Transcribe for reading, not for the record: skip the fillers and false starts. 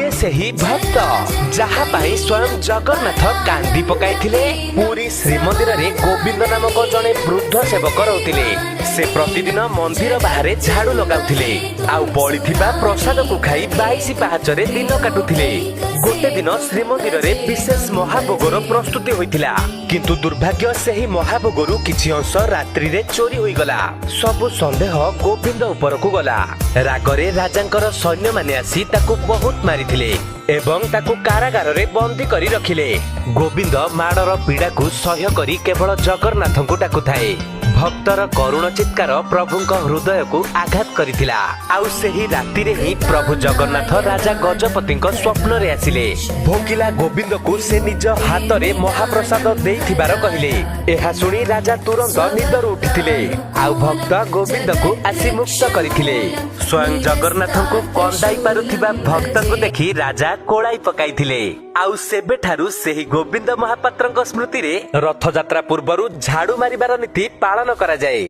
किए सही भक्त जहा पाई स्वयं जगन्नाथ कांदी पकाइथिले। पुरी श्रीमंदिर रे गोविंद नामक जने वृद्ध सेवक रहउथिले। से प्रतिदिन मंदिर बाहरे झाड़ू लगाउथिले आउ बळिथिबा प्रसाद को खाई 22 पाहाचरे दिन काटुथिले। गोटे दिन श्रीमंदिर रे विशेष महाभोगर प्रस्तुति होइथिला, किंतु दुर्भाग्य सेही महाभोगरु किछि अंश रात्रि रे चोरी होई गला। सब संदेह गोविंद ऊपर को गला। रागरे राजांकर सैन्य माने आसी ताकू बहुत मारिथिले एवं ताकू कारागार रे बंदी करी रखिले। गोविंद माड़र पीड़ा को सह्य करी केवल जगन्नाथ को डाकुथाए। भक्तर करुण चित्कार प्रभुंक हृदय को आघात करिथिला। आउ सेही राति रे ही प्रभु जगन्नाथ राजा गजपतिंक स्वप्न रे आसिले। भोकिला गोविंद को से निज हाथ रे महाप्रसाद देइथिबार कहिले। एहा सुनी राजा तुरंत निदर उठिथिले आउ भक्त गोविंद को आसी मुक्त करिथिले। स्वयं जगन्नाथ को कंदाई पारुथिबा भक्त को देखि राजा कोळाई पकाइथिले। आउ सेबे ठारू सेही गोविंद महापात्रंक स्मृति रे रथ यात्रा पूर्वरु झाड़ू मारिबार नीति पालन करा जाए।